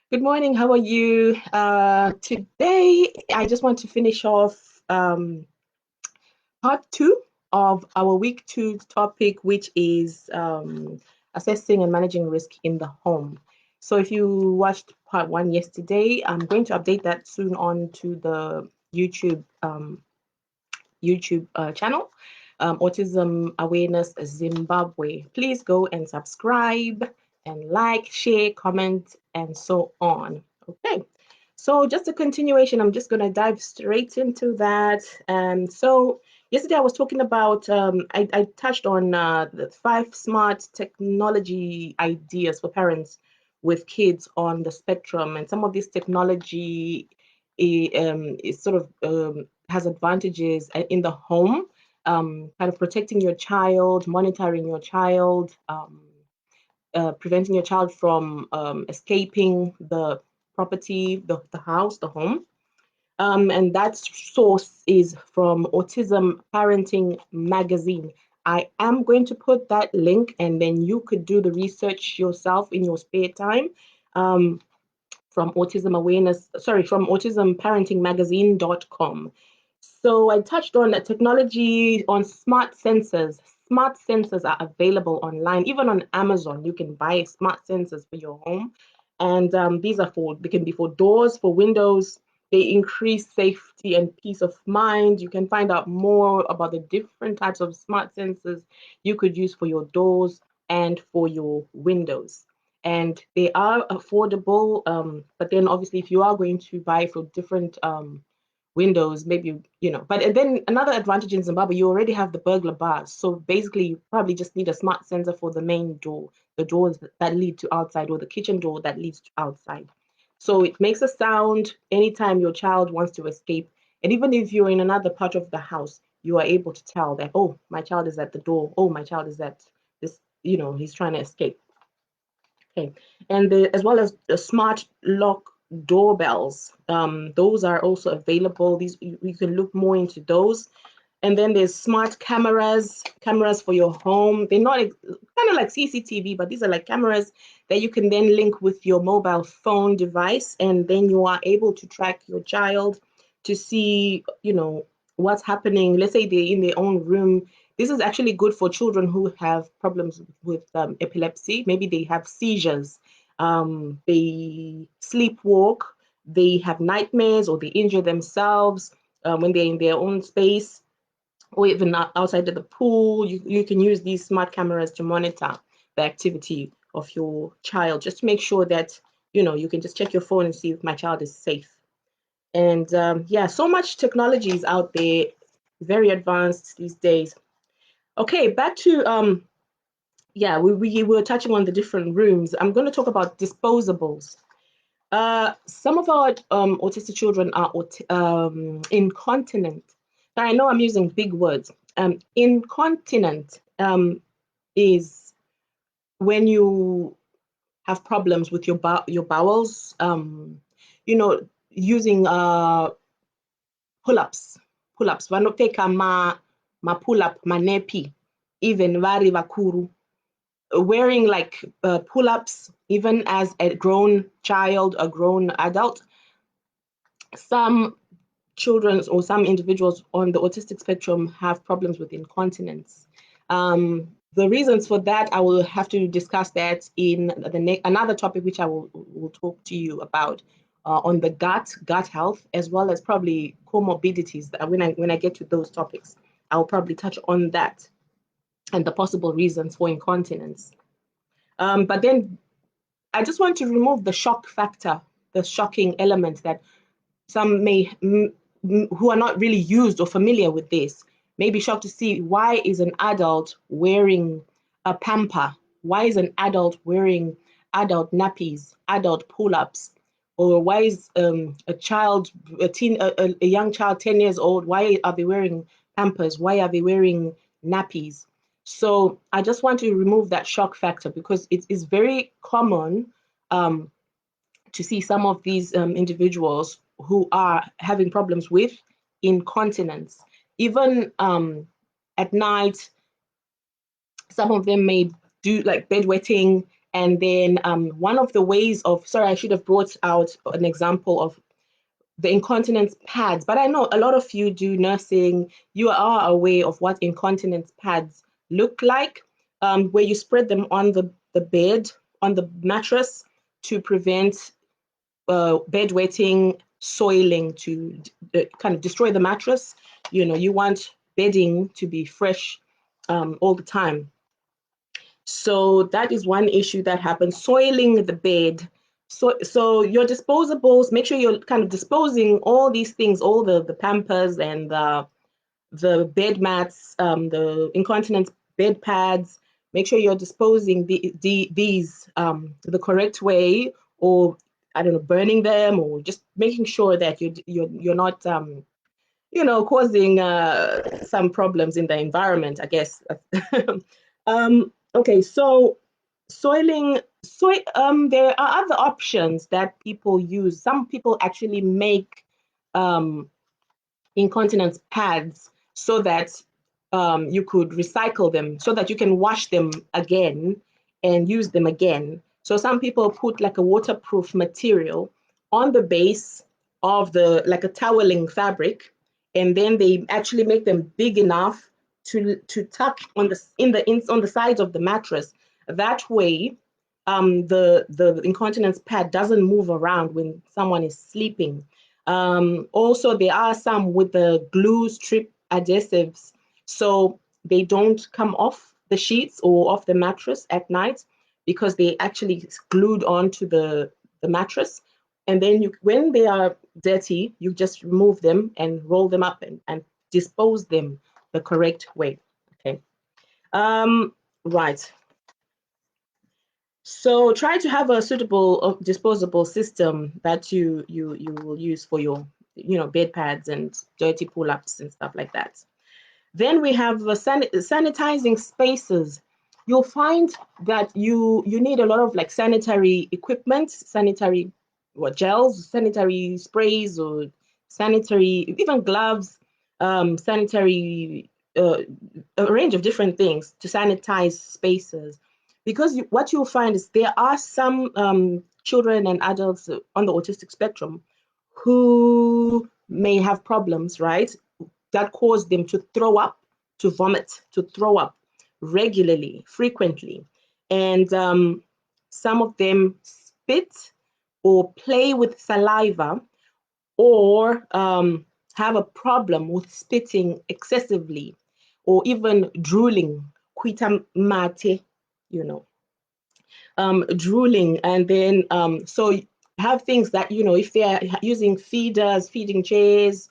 Good morning. How are you? Today, I just want to finish off part two of our week two topic, which is assessing and managing risk in the home. So, if you watched part one yesterday, I'm going to update that soon on to the YouTube channel, Autism Awareness Zimbabwe. Please go and subscribe and like, share, comment, and so on. Okay, so just a continuation, I'm just going to dive straight into that. And so yesterday I was talking about, I touched on the 5 smart technology ideas for parents with kids on the spectrum. And some of this technology is sort of has advantages in the home, kind of protecting your child, monitoring your child, preventing your child from escaping the property, the house, the home. And that source is from Autism Parenting Magazine. I am going to put that link, and then you could do the research yourself in your spare time. From autismparentingmagazine.com. So I touched on technology, on smart sensors. Smart sensors are available online, even on Amazon. You can buy smart sensors for your home, and they can be for doors, for windows. They increase safety and peace of mind. You can find out more about the different types of smart sensors you could use for your doors and for your windows. And they are affordable, but then obviously if you are going to buy for different windows, maybe, but then another advantage in Zimbabwe, you already have the burglar bars. So basically you probably just need a smart sensor for the main door, the doors that lead to outside, or the kitchen door that leads to outside. So it makes a sound anytime your child wants to escape. And even if you're in another part of the house, you are able to tell that, oh, my child is at the door. Oh, my child is at this, he's trying to escape. Okay, and as well as the smart lock doorbells. Those are also available. These you can look more into those. And then there's smart cameras for your home. They're not kind of like CCTV, but these are like cameras that you can then link with your mobile phone device, and then you are able to track your child to see, what's happening. Let's say they're in their own room. This is actually good for children who have problems with epilepsy. Maybe they have seizures, they sleepwalk, they have nightmares, or they injure themselves when they're in their own space, or even outside of the pool. You can use these smart cameras to monitor the activity of your child, just to make sure that, you can just check your phone and see if my child is safe. And yeah, so much technology is out there, very advanced these days. Okay, back to yeah, we were touching on the different rooms. I'm going to talk about disposables. Some of our autistic children are incontinent. Now, I know I'm using big words. Incontinent is when you have problems with your bowels. Using pull-ups. Vanopfeka ma-pull-up, ma-nepi, even vari vakuru. Wearing like pull-ups, even as a grown child, a grown adult. Some children or some individuals on the autistic spectrum have problems with incontinence. The reasons for that, I will have to discuss that in another topic, which I will talk to you about on the gut health, as well as probably comorbidities. When I get to those topics, I'll probably touch on that and the possible reasons for incontinence. But then I just want to remove the shock factor, the shocking element that some who are not really used or familiar with this may be shocked to see, why is an adult wearing a pamper? Why is an adult wearing adult nappies, adult pull-ups? Or why is a young child, 10 years old, why are they wearing pampers? Why are they wearing nappies? So I just want to remove that shock factor, because it is very common to see some of these individuals who are having problems with incontinence. Even at night, some of them may do like bedwetting, And then one of the ways of, sorry, I should have brought out an example of the incontinence pads, but I know a lot of you do nursing. You are aware of what incontinence pads look like, where you spread them on the bed, on the mattress, to prevent bedwetting, soiling, to kind of destroy the mattress. You know, you want bedding to be fresh all the time. So that is one issue that happens, soiling the bed. So your disposables, make sure you're kind of disposing all these things, all the Pampers and the bed mats, the incontinence bed pads. Make sure you're disposing these the correct way, or I don't know, burning them, or just making sure that you're not causing some problems in the environment, I guess. Okay, so there are other options that people use. Some people actually make um, incontinence pads so that you could recycle them, so that you can wash them again and use them again. So some people put like a waterproof material on the base of like a toweling fabric, and then they actually make them big enough to tuck on on the sides of the mattress. That way, the incontinence pad doesn't move around when someone is sleeping. Also, there are some with the glue strip adhesives, so they don't come off the sheets or off the mattress at night, because they actually glued onto the mattress. And then when they are dirty, you just remove them and roll them up and dispose them the correct way. Okay. Right. So try to have a suitable disposable system that you will use for your bed pads and dirty pull-ups and stuff like that. Then we have sanitizing spaces. You'll find that you need a lot of like sanitary equipment, sanitary gels, sanitary sprays, or sanitary, even gloves, sanitary, a range of different things to sanitize spaces. Because what you'll find is there are some children and adults on the autistic spectrum who may have problems, right? That cause them to throw up, to vomit, to throw up regularly, frequently. And some of them spit or play with saliva, or have a problem with spitting excessively, or even drooling, quita mate, you know, drooling. And then, so have things that, if they're using feeders, feeding chairs,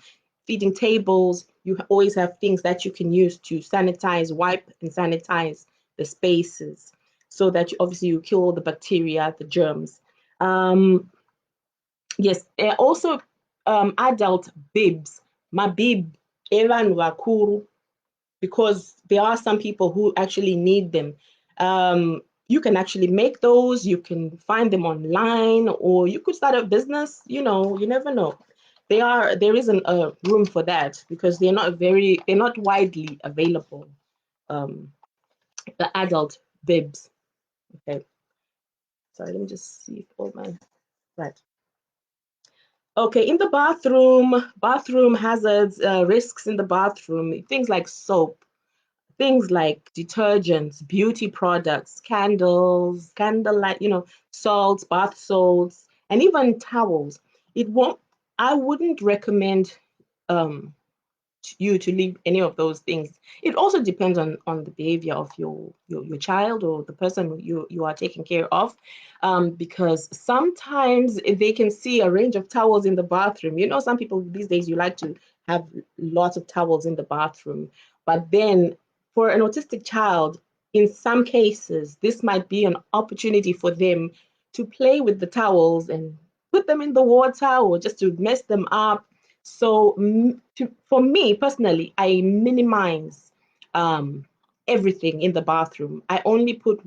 feeding tables, you always have things that you can use to sanitize, wipe and sanitize the spaces, so that obviously you kill all the bacteria, the germs. Yes, also adult bibs, mabib, evan wakuru, because there are some people who actually need them. You can actually make those, you can find them online, or you could start a business, you never know. There isn't a room for that, because they're not widely available, the adult bibs. Okay. Sorry, let me just see if all my, right. Okay, in the bathroom hazards, risks in the bathroom, things like soap, things like detergents, beauty products, candles, candlelight, salts, bath salts, and even towels. I wouldn't recommend um, you to leave any of those things. It also depends on the behavior of your child, or the person you are taking care of, because sometimes they can see a range of towels in the bathroom. Some people these days, you like to have lots of towels in the bathroom, but then for an autistic child, in some cases, this might be an opportunity for them to play with the towels and put them in the water, or just to mess them up. So for me personally, I minimize everything in the bathroom. I only put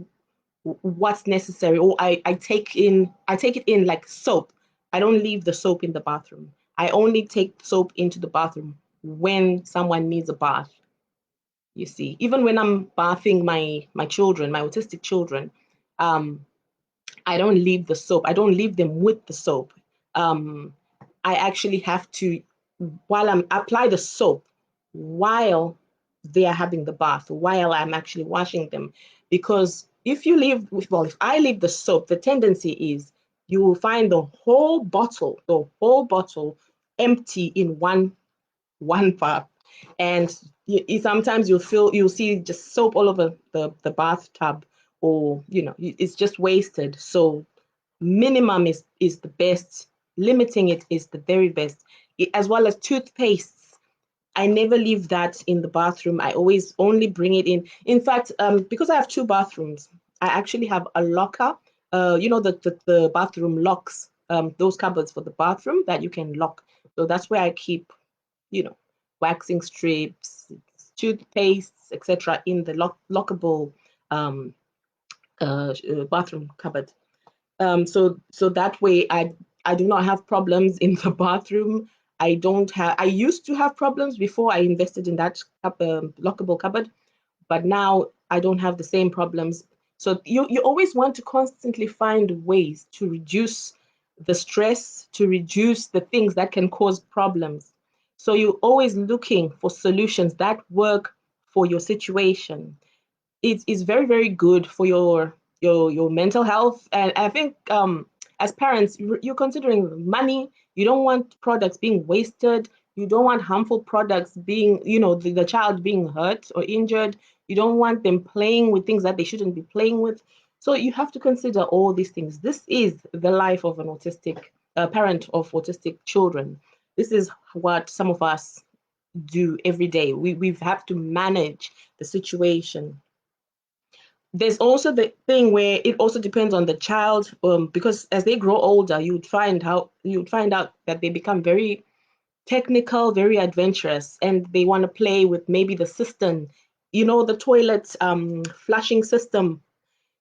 what's necessary, or I take it in like soap. I don't leave the soap in the bathroom. I only take soap into the bathroom when someone needs a bath. You see, even when I'm bathing my children, my autistic children, um, I don't leave the soap. I don't leave them with the soap. I actually have to, while I'm apply the soap, while they are having the bath, while I'm actually washing them. Because if you leave, well, if I leave the soap, the tendency is you will find the whole bottle empty in one bath. And sometimes you'll see just soap all over the bathtub, or it's just wasted. So minimum is the best. Limiting it is the very best. As well as toothpastes, I never leave that in the bathroom. I always only bring it in. In fact, because I have two bathrooms, I actually have a locker. The bathroom locks, those cupboards for the bathroom that you can lock. So that's where I keep, you know, waxing strips, toothpastes, etc. in the lockable bathroom cupboard. So that way I do not have problems in the bathroom. I used to have problems before I invested in that lockable cupboard, but now I don't have the same problems. So you always want to constantly find ways to reduce the stress, to reduce the things that can cause problems. So you're always looking for solutions that work for your situation. It's very, very good for your mental health. And I think as parents, you're considering money. You don't want products being wasted. You don't want harmful products being, the child being hurt or injured. You don't want them playing with things that they shouldn't be playing with. So you have to consider all these things. This is the life of an autistic parent of autistic children. This is what some of us do every day. We have to manage the situation. There's also the thing where it also depends on the child, because as they grow older, you'd find out that they become very technical, very adventurous, and they want to play with maybe the system, the toilet flushing system.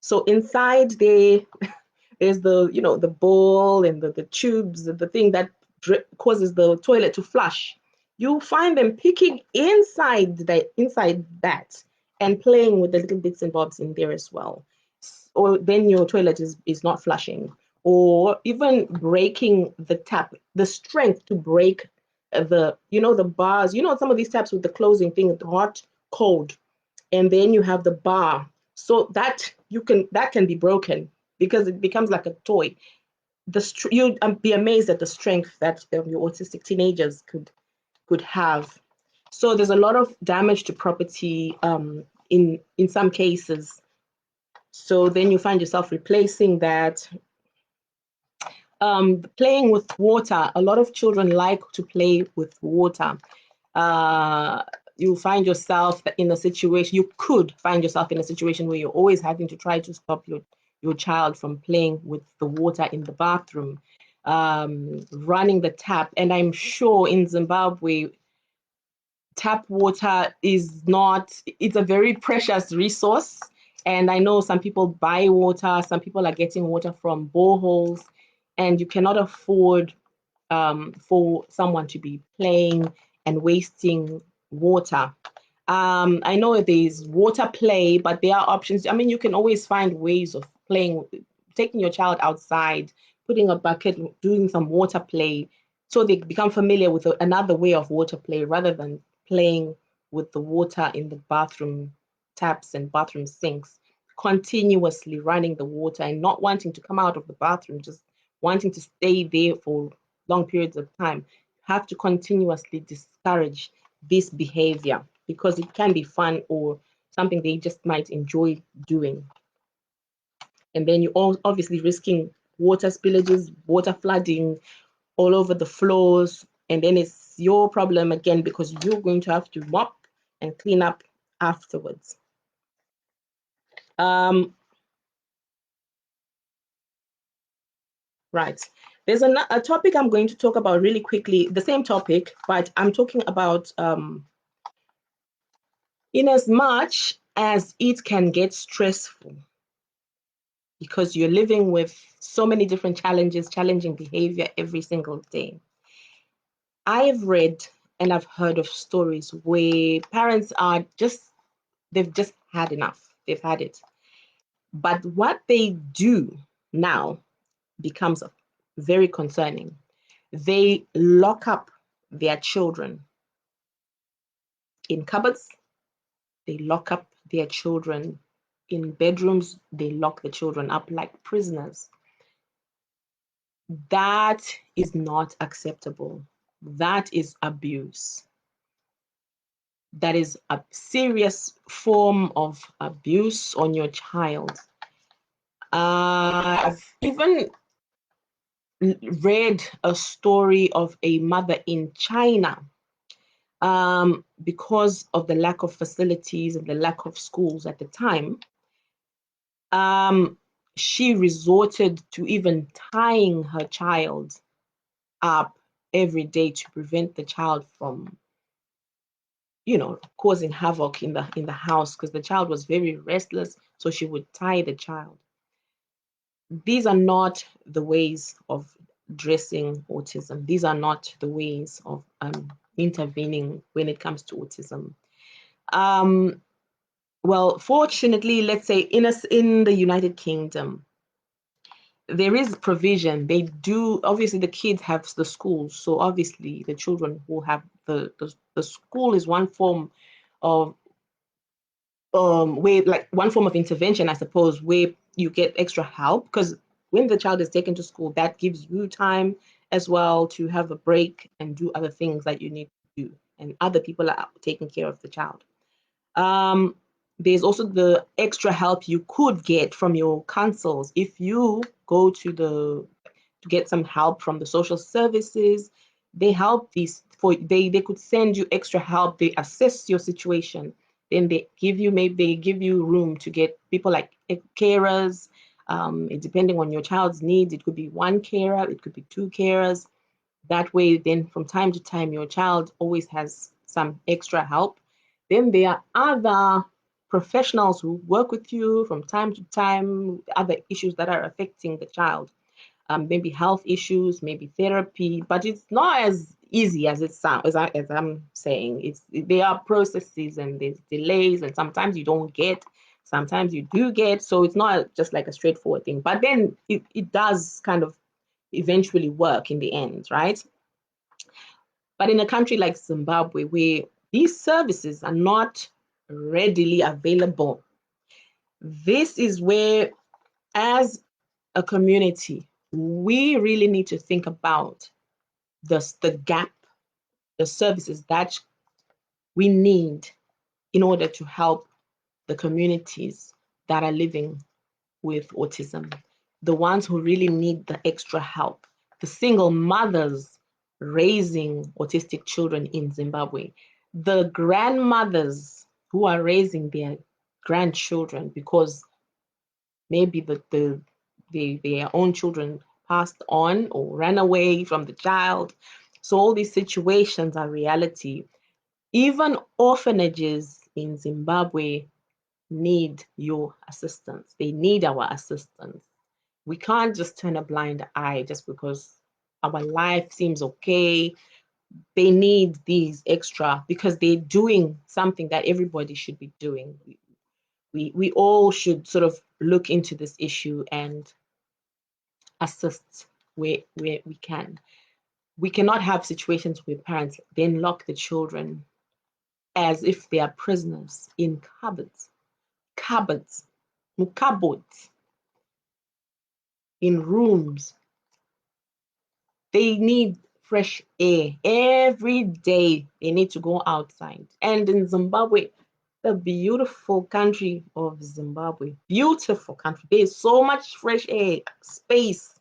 So inside there's the bowl and the tubes, the thing that causes the toilet to flush. You find them picking inside that and playing with the little bits and bobs in there as well. Or then your toilet is not flushing, or even breaking the tap, the strength to break the bars. Some of these taps with the closing thing, hot, cold, and then you have the bar, so that can be broken because it becomes like a toy. You'd be amazed at the strength that your autistic teenagers could have. So there's a lot of damage to property in some cases. So then you find yourself replacing that. Playing with water. A lot of children like to play with water. You find yourself in a situation, you could find yourself in a situation where you're always having to try to stop your child from playing with the water in the bathroom, running the tap. And I'm sure in Zimbabwe, tap water it's a very precious resource. And I know some people buy water, some people are getting water from boreholes, and you cannot afford for someone to be playing and wasting water. I know there's water play, but there are options. I mean, you can always find ways of playing, taking your child outside, putting a bucket, doing some water play, so they become familiar with another way of water play rather than playing with the water in the bathroom taps and bathroom sinks, continuously running the water and not wanting to come out of the bathroom, just wanting to stay there for long periods of time. Have to continuously discourage this behavior because it can be fun or something they just might enjoy doing. And then you're obviously risking water spillages, water flooding all over the floors. And then it's your problem again because you're going to have to mop and clean up afterwards. Right. There's a topic I'm going to talk about really quickly, the same topic, but I'm talking about in as much as it can get stressful because you're living with so many different challenges, challenging behavior every single day. I've read and I've heard of stories where parents they've just had enough. They've had it. But what they do now becomes very concerning. They lock up their children in cupboards. They lock up their children in bedrooms. They lock the children up like prisoners. That is not acceptable. That is abuse. That is a serious form of abuse on your child. I've even read a story of a mother in China, because of the lack of facilities and the lack of schools at the time. She resorted to even tying her child up every day to prevent the child from, causing havoc in the house, because the child was very restless. So she would tie the child. These are not the ways of addressing autism. These are not the ways of intervening when it comes to autism. Well, fortunately, let's say in the United Kingdom, there is provision. They do, obviously the kids have the schools, so obviously the children will have the school is one form of way, like one form of intervention, I suppose, where you get extra help, because when the child is taken to school, that gives you time as well to have a break and do other things that you need to do, and other people are taking care of the child. There's also the extra help you could get from your councils if you go to get some help from the social services. They help these for they could send you extra help. They assess your situation, then they give you room to get people like carers. Depending on your child's needs, it could be one carer, it could be two carers. That way, then from time to time, your child always has some extra help. Then there are other professionals who work with you from time to time, other issues that are affecting the child. Maybe health issues, maybe therapy, but it's not as easy as it sounds. As I'm saying, there are processes and there's delays, and sometimes you don't get, sometimes you do get. So it's not just like a straightforward thing. But then it does kind of eventually work in the end, right? But in a country like Zimbabwe, where these services are not readily available, this is where, as a community, we really need to think about the gap, the services that we need in order to help the communities that are living with autism, the ones who really need the extra help, the single mothers raising autistic children in Zimbabwe, the grandmothers who are raising their grandchildren because maybe their own children passed on or ran away from the child. So all these situations are reality. Even orphanages in Zimbabwe need your assistance. They need our assistance. We can't just turn a blind eye just because our life seems okay. They need these extra because they're doing something that everybody should be doing. We all should sort of look into this issue and assist where we can. We cannot have situations where parents then lock the children as if they are prisoners in cupboards, in rooms. They need fresh air every day. They need to go outside. And in Zimbabwe, the beautiful country of Zimbabwe, beautiful country. There's so much fresh air, space.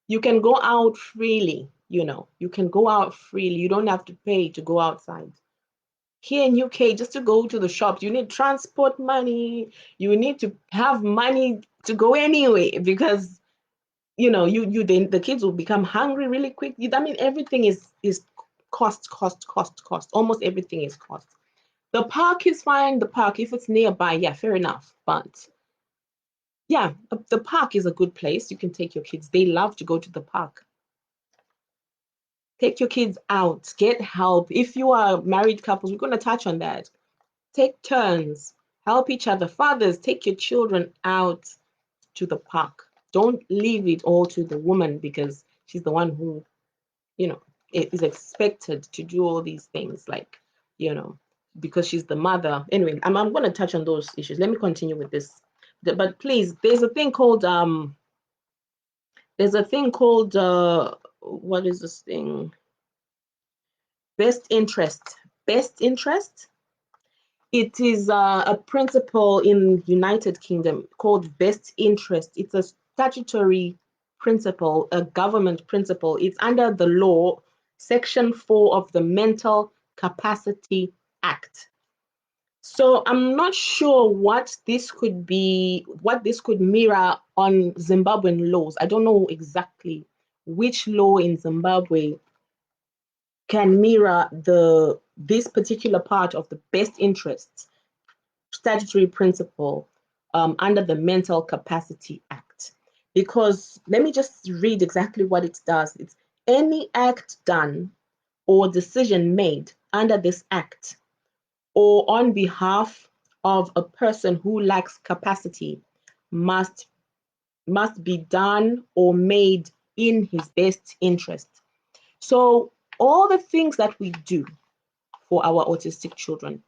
You can go out freely, you can go out freely. You don't have to pay to go outside. Here in UK, just to go to the shops, you need transport money. You need to have money to go anyway because then the kids will become hungry really quick. I mean, everything is cost. Almost everything is cost. The park is fine. The park, if it's nearby, yeah, fair enough. But yeah, the park is a good place. You can take your kids. They love to go to the park. Take your kids out, get help. If you are married couples, we're going to touch on that. Take turns, help each other. Fathers, take your children out to the park. Don't leave it all to the woman because she's the one who, you know, is expected to do all these things, like, you know, because she's the mother. Anyway, I'm going to touch on those issues. Let me continue with this. But please, there's a thing called what is this thing? Best interest. Best interest. It is a principle in United Kingdom called best interest. It's a statutory principle, a government principle. It's under the law, Section 4 of the Mental Capacity Act. So I'm not sure what this could be, what this could mirror on Zimbabwean laws. I don't know exactly which law in Zimbabwe can mirror this particular part of the best interests statutory principle under the Mental Capacity Act. Because let me just read exactly what it does. It's any act done or decision made under this act or on behalf of a person who lacks capacity must be done or made in his best interest. So all the things that we do for our autistic children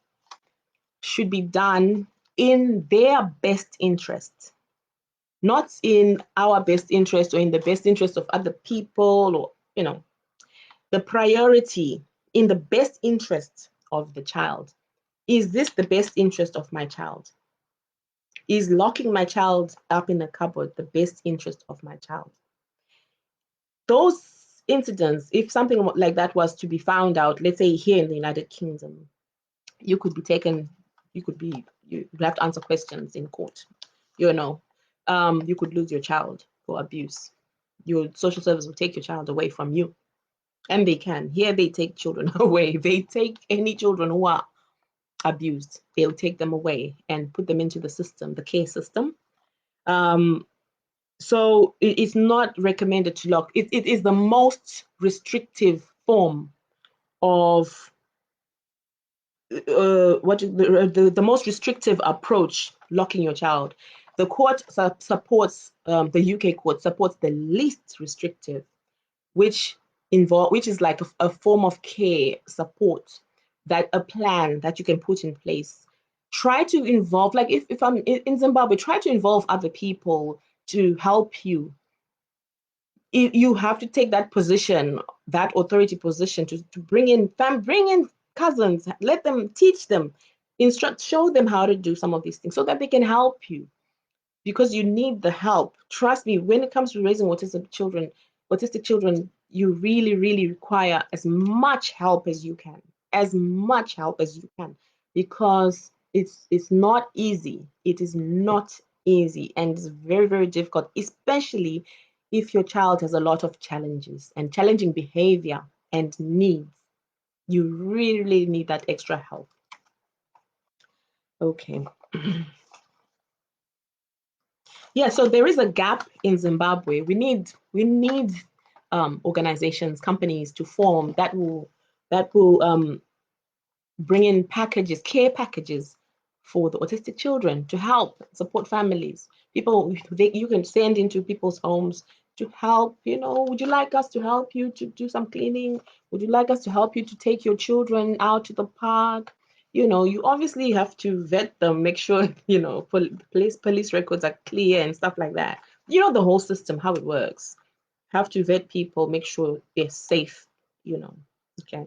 should be done in their best interest, not in our best interest or in the best interest of other people, or, you know, the priority in the best interest of the child. Is this the best interest of my child? Is locking my child up in a cupboard the best interest of my child? Those incidents, if something like that was to be found out, let's say here in the United Kingdom, you could be taken, you have to answer questions in court, you know. You could lose your child for abuse. Your social service will take your child away from you. And they can. Here they take children away. They take any children who are abused. They'll take them away and put them into the system, the care system. So it's not recommended to lock. It is the most restrictive form of the most restrictive approach, locking your child. The court supports, the UK court supports the least restrictive, which is like a form of care support, that a plan that you can put in place. Try to involve, like if I'm in Zimbabwe, try to involve other people to help you. You have to take that position, that authority position, to bring in cousins, let them, teach them, instruct, show them how to do some of these things so that they can help you, because you need the help. Trust me, when it comes to raising autistic children, you really, really require as much help as you can, because it's not easy. It is not easy, and it's very, very difficult, especially if your child has a lot of challenges and challenging behavior and needs. You really, really need that extra help. Okay. Yeah, so there is a gap in Zimbabwe. We need organizations, companies to form that will bring in packages, care packages for the autistic children, to help support families. People you can send into people's homes to help. You know, would you like us to help you to do some cleaning? Would you like us to help you to take your children out to the park? You know, you obviously have to vet them, make sure, you know, police records are clear and stuff like that. You know, the whole system, how it works. Have to vet people, make sure they're safe, you know. Okay.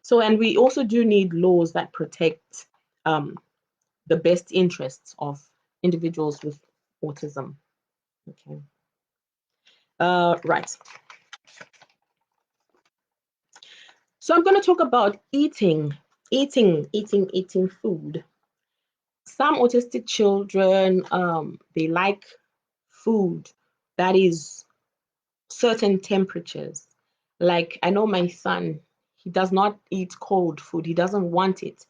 So, and we also do need laws that protect the best interests of individuals with autism. Okay. Right. So I'm going to talk about eating food. Some autistic children, they like food that is certain temperatures. Like, I know my son, he does not eat cold food. He doesn't want it.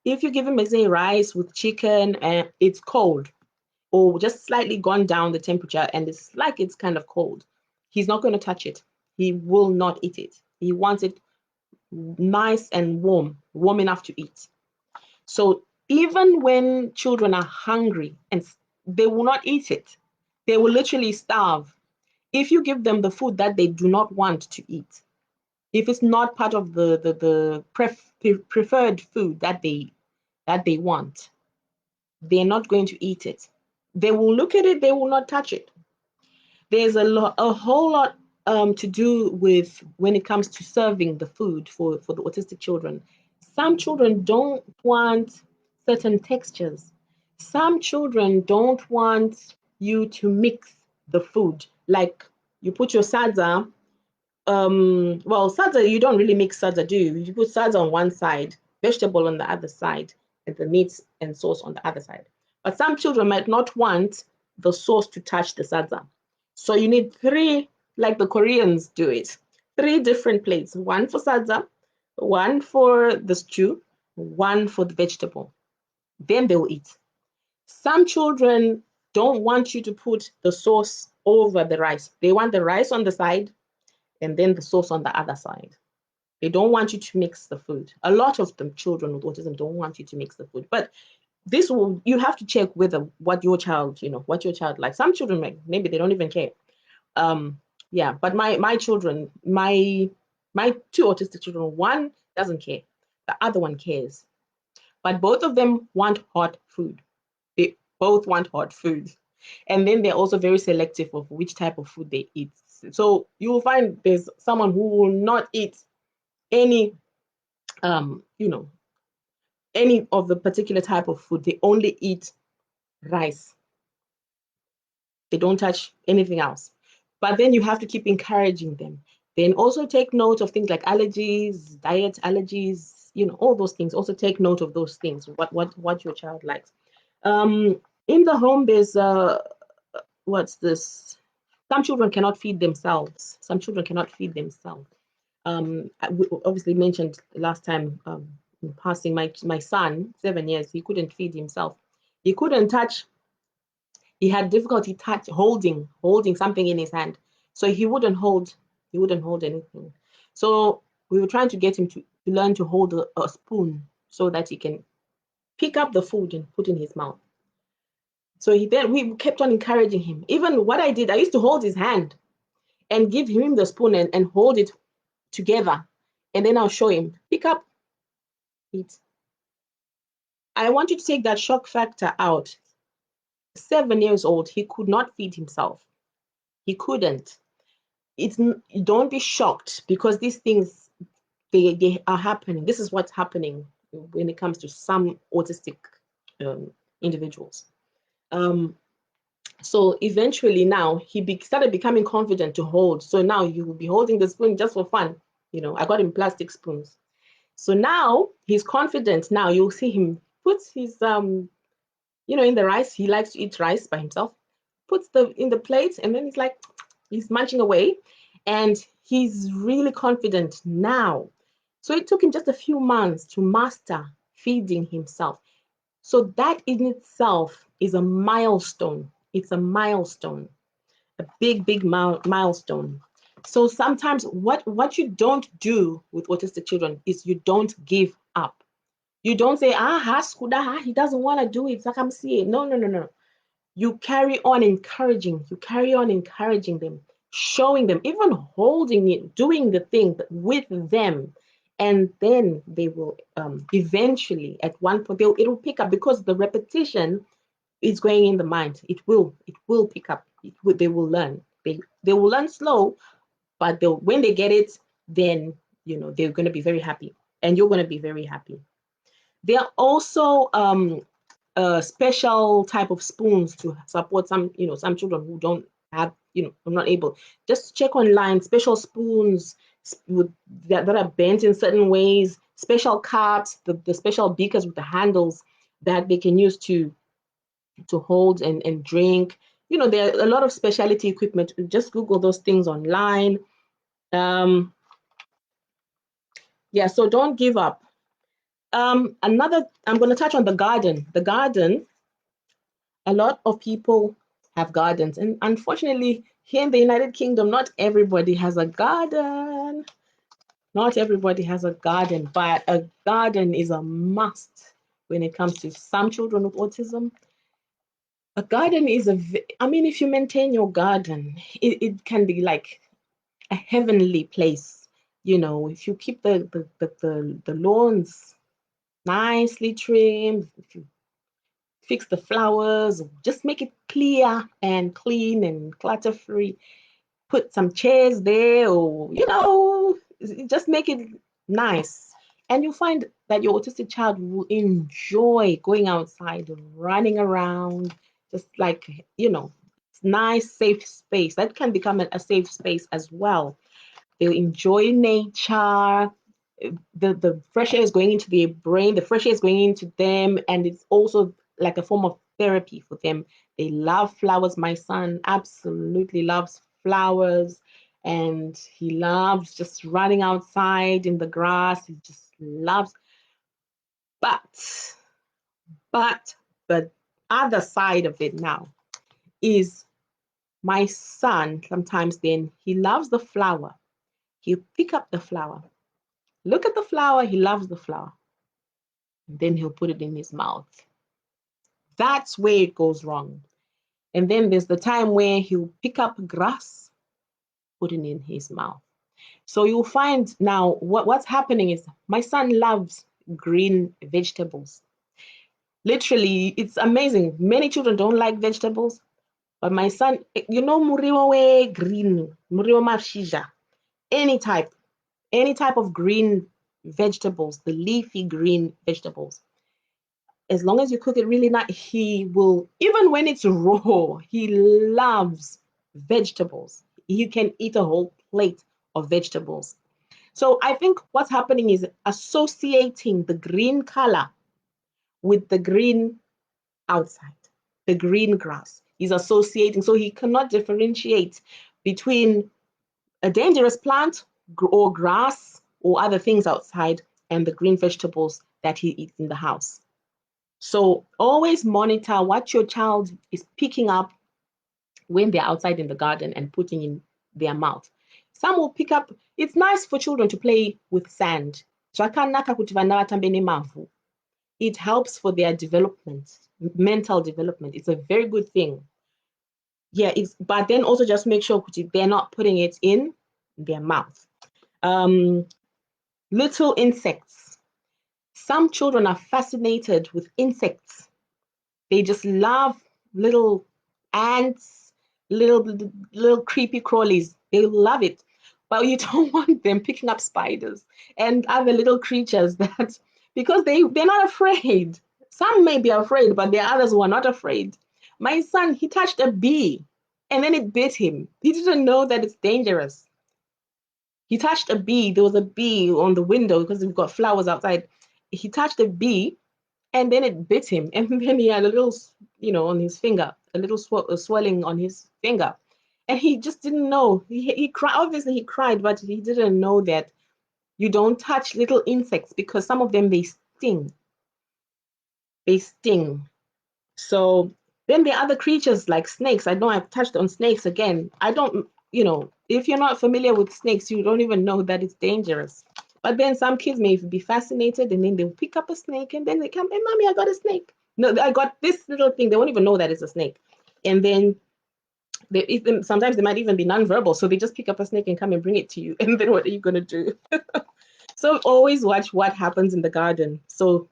If you give him, let's say, rice with chicken and it's cold, or just slightly gone down the temperature and it's like it's kind of cold, he's not going to touch it. He will not eat it. He wants it nice and warm enough to eat. So even when children are hungry and they will not eat it, They will literally starve if you give them the food that they do not want to eat. If it's not part of the preferred food that they want, they're not going to eat it. They will look at it, they will not touch it. There's a whole lot to do with when it comes to serving the food for the autistic children. Some children don't want certain textures. Some children don't want you to mix the food. Like you put your sadza, well, sadza, you don't really mix sadza, do you? You put sadza on one side, vegetable on the other side, and the meat and sauce on the other side. But some children might not want the sauce to touch the sadza. So you need three, like the Koreans do it, three different plates, one for sadza, one for the stew, one for the vegetable. Then they'll eat. Some children don't want you to put the sauce over the rice. They want the rice on the side and then the sauce on the other side. They don't want you to mix the food. A lot of the children with autism don't want you to mix the food. But this will, you have to check whether what your child likes. Some children, maybe they don't even care. Yeah, but my children, my two autistic children, one doesn't care, the other one cares. But both of them want hot food. They both want hot food. And then they're also very selective of which type of food they eat. So you will find there's someone who will not eat any, any of the particular type of food. They only eat rice. They don't touch anything else. But then you have to keep encouraging them. Then also take note of things like allergies, diet allergies, all those things. Also take note of those things, what your child likes. In the home, there's what's this? Some children cannot feed themselves. Some children cannot feed themselves. We obviously mentioned last time in passing, my son, 7 years, he couldn't feed himself. He couldn't touch. He had difficulty holding something in his hand. So he wouldn't hold anything. So we were trying to get him to learn to hold a spoon so that he can pick up the food and put in his mouth. So we kept on encouraging him. Even what I did, I used to hold his hand and give him the spoon and hold it together. And then I'll show him, pick up, eat. I want you to take that shock factor out. 7 years old, he could not feed himself. He couldn't. Don't be shocked, because these things, they are happening. This is what's happening when it comes to some autistic individuals. So eventually now he started becoming confident to hold. So now you will be holding the spoon just for fun. I got him plastic spoons. So now he's confident. Now you'll see him put his, in the rice. He likes to eat rice by himself. Puts in the plate, and then he's munching away, and he's really confident now. So it took him just a few months to master feeding himself. So that in itself is a milestone. It's a milestone, a big milestone. So sometimes what you don't do with autistic children is you don't give up. You don't say, he doesn't want to do it. No. You carry on encouraging. You carry on encouraging them, showing them, even holding it, doing the thing with them. And then they will eventually, at one point, it'll pick up, because the repetition is going in the mind. It will pick up. They will learn. They will learn slow, but when they get it, then they're going to be very happy, and you're going to be very happy. There are also special type of spoons to support some children who don't have, are not able. Just check online, special spoons that are bent in certain ways, special cups, the special beakers with the handles that they can use to hold and drink. There are a lot of specialty equipment. Just Google those things online. Yeah, so don't give up. I'm going to touch on the garden. The garden, a lot of people have gardens, and unfortunately here in the United Kingdom, not everybody has a garden. Not everybody has a garden, but a garden is a must when it comes to some children with autism. A garden is I mean, if you maintain your garden, it can be like a heavenly place. You know, if you keep the lawns nicely trimmed, if you fix the flowers, just make it clear and clean and clutter free, put some chairs there, or just make it nice, and you'll find that your autistic child will enjoy going outside, running around, just like, nice safe space that can become a safe space as well. They'll enjoy nature. The fresh air is going into their brain, the fresh air is going into them, and it's also like a form of therapy for them. They love flowers. My son absolutely loves flowers, and he loves just running outside in the grass. He just loves. But but the other side of it now is my son sometimes then he loves the flower. He'll pick up the flower, look at the flower, he loves the flower, and then he'll put it in his mouth. That's where it goes wrong. And then there's the time where he'll pick up grass, put it in his mouth. So you'll find now what's happening is my son loves green vegetables. Literally, it's amazing. Many children don't like vegetables, but my son, muriwa green, muriwa mashija, any type, any type of green vegetables, the leafy green vegetables. As long as you cook it really nice, he will, even when it's raw, he loves vegetables. You can eat a whole plate of vegetables. So I think what's happening is associating the green color with the green outside, the green grass. He's associating, so he cannot differentiate between a dangerous plant or grass or other things outside and the green vegetables that he eats in the house. So always monitor what your child is picking up when they're outside in the garden and putting in their mouth. Some will pick up, it's nice for children to play with sand. It helps for their development, mental development. It's a very good thing. Yeah, but then also just make sure they're not putting it in their mouth. Little insects. Some children are fascinated with insects. They just love little ants, little creepy crawlies. They love it. But you don't want them picking up spiders and other little creatures that, because they're not afraid. Some may be afraid, but there are others who are not afraid. My son, he touched a bee and then it bit him. He didn't know that it's dangerous. He touched a bee. There was a bee on the window because we've got flowers outside. He touched a bee and then it bit him. And then he had a little, on his finger, a little swelling on his finger. And he just didn't know. He cried. Obviously, he cried, but he didn't know that you don't touch little insects because some of them, they sting. They sting. So then there are other creatures like snakes. I know I've touched on snakes again. I don't, if you're not familiar with snakes, you don't even know that it's dangerous. But then some kids may be fascinated and then they'll pick up a snake and then they come, hey, mommy, I got a snake. No, I got this little thing. They won't even know that it's a snake. And then sometimes they might even be nonverbal. So they just pick up a snake and come and bring it to you. And then what are you going to do? So always watch what happens in the garden. So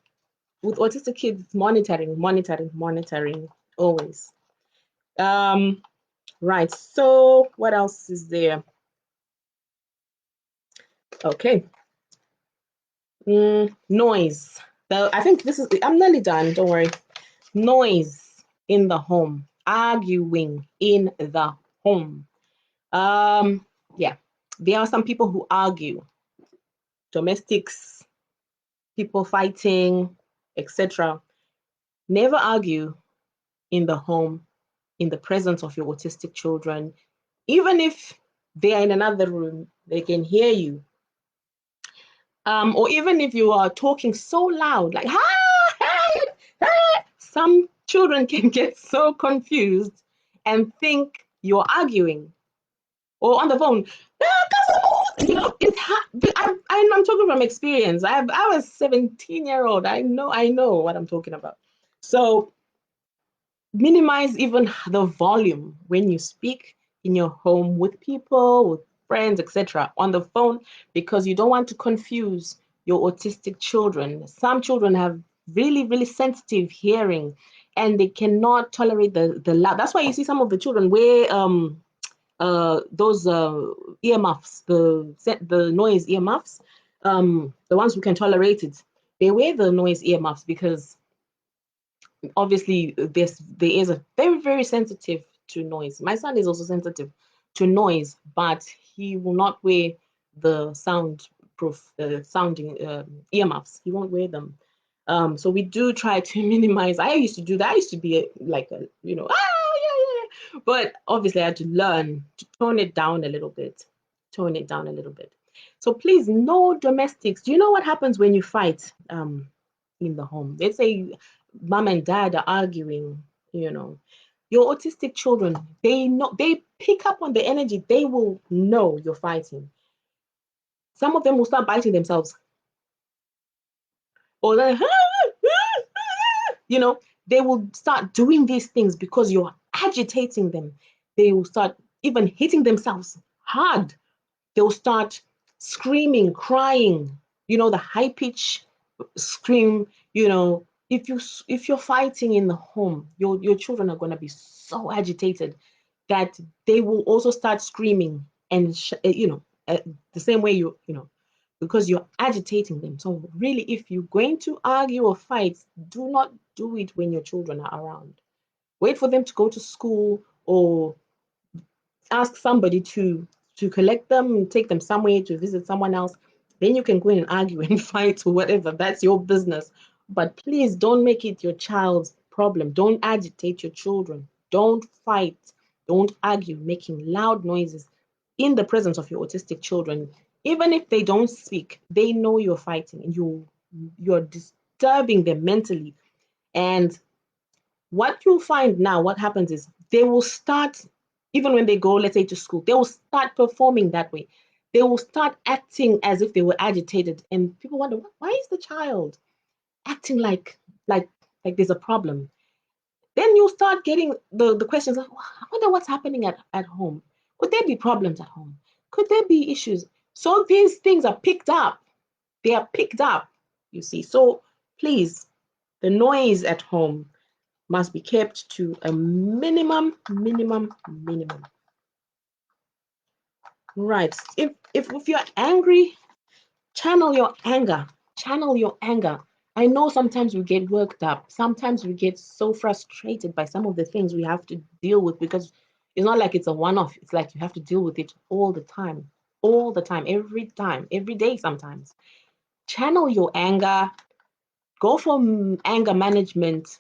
with autistic kids, monitoring, always. Right. So what else is there? Okay. Noise. I think I'm nearly done. Don't worry. Noise in the home. Arguing in the home. Yeah. There are some people who argue. Domestics, people fighting, etc. Never argue in the home in the presence of your autistic children. Even if they are in another room, they can hear you. Or even if you are talking so loud, like, some children can get so confused and think you're arguing. Or on the phone, I'm talking from experience. I was 17-year-old. I know what I'm talking about. So minimize even the volume when you speak in your home with people, with friends, etc., on the phone, because you don't want to confuse your autistic children. Some children have really, really sensitive hearing, and they cannot tolerate the loud. That's why you see some of the children wear those earmuffs, the noise earmuffs. The ones who can tolerate it, they wear the noise earmuffs because obviously there is a very, very sensitive to noise. My son is also sensitive to noise, but he will not wear the soundproof sounding earmuffs. He won't wear them. So we do try to minimize. I used to do that. I used to be like a, yeah. But obviously I had to learn to tone it down a little bit. Tone it down a little bit. So please, no domestics. Do you know what happens when you fight in the home? Let's say mom and dad are arguing, your autistic children, they pick up on the energy. They will know you're fighting. Some of them will start biting themselves, or they, they will start doing these things because you're agitating them. They will start even hitting themselves hard. They'll start screaming, crying, the high pitch scream. If you're fighting in the home, your children are going to be so agitated that they will also start screaming and the same way because you're agitating them. So really, if you're going to argue or fight, do not do it when your children are around. Wait for them to go to school, or ask somebody to collect them, take them somewhere to visit someone else. Then you can go in and argue and fight or whatever. That's your business. But please don't make it your child's problem. Don't agitate your children. Don't fight. Don't argue, making loud noises in the presence of your autistic children. Even if they don't speak, they know you're fighting and you're disturbing them mentally. And what you'll find now, what happens is they will start, even when they go, let's say, to school, they will start performing that way. They will start acting as if they were agitated, and people wonder, why is the child acting like like there's a problem? Then you'll start getting the questions like, I wonder what's happening at home. Could there be problems at home? Could there be issues? So these things are picked up. They are picked up, you see. So please, the noise at home must be kept to a minimum. Right. If you're angry, channel your anger. Channel your anger. I know sometimes we get worked up. Sometimes we get so frustrated by some of the things we have to deal with, because it's not like it's a one-off. It's like you have to deal with it all the time. All the time, every day sometimes. Channel your anger. Go for anger management,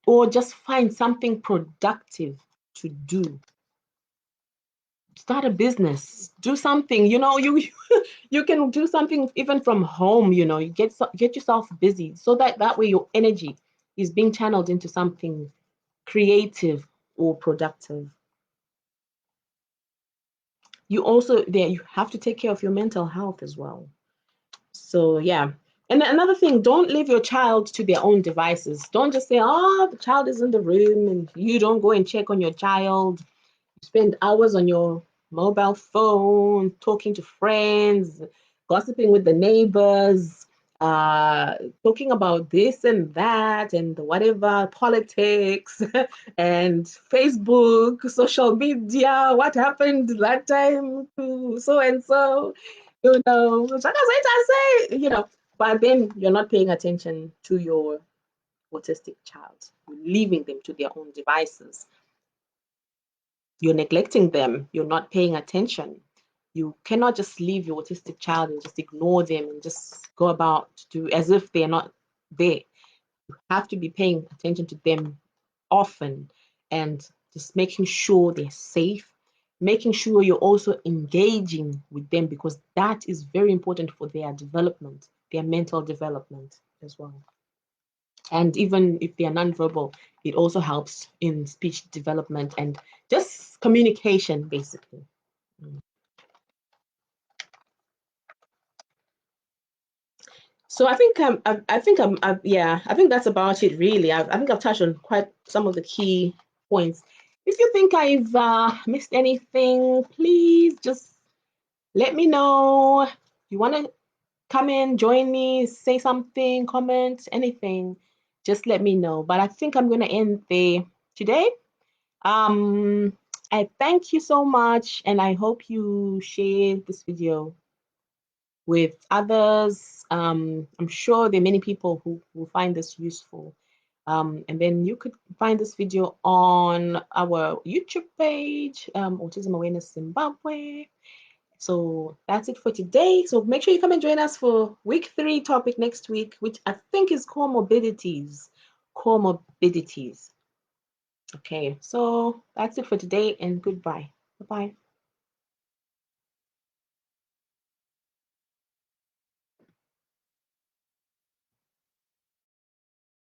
or just find something productive to do. Start a business, do something, you can do something even from home. You get yourself busy, so that way your energy is being channeled into something creative or productive. You have to take care of your mental health as well. So yeah. And another thing, don't leave your child to their own devices. Don't just say, oh, the child is in the room, and you don't go and check on your child. Spend hours on your mobile phone, talking to friends, gossiping with the neighbors, talking about this and that and whatever, politics and Facebook, social media, what happened that time to so and so, but then you're not paying attention to your autistic child. You're leaving them to their own devices. You're neglecting them. You're not paying attention. You cannot just leave your autistic child and just ignore them and just go about to as if they're not there. You have to be paying attention to them often, and just making sure they're safe, making sure you're also engaging with them, because that is very important for their development, their mental development as well. And even if they are nonverbal, it also helps in speech development and just communication, basically. So I think yeah, I think that's about it really. I think I've touched on quite some of the key points. If you think I've missed anything, please just let me know. You want to come in, join me, say something, comment, anything, just let me know. But I think I'm going to end there today. I thank you so much, and I hope you share this video with others. I'm sure there are many people who will find this useful. And then you could find this video on our YouTube page, Autism Awareness Zimbabwe. So that's it for today. So make sure you come and join us for week 3 topic next week, which I think is comorbidities. Comorbidities. Okay, so that's it for today, and goodbye. Bye-bye.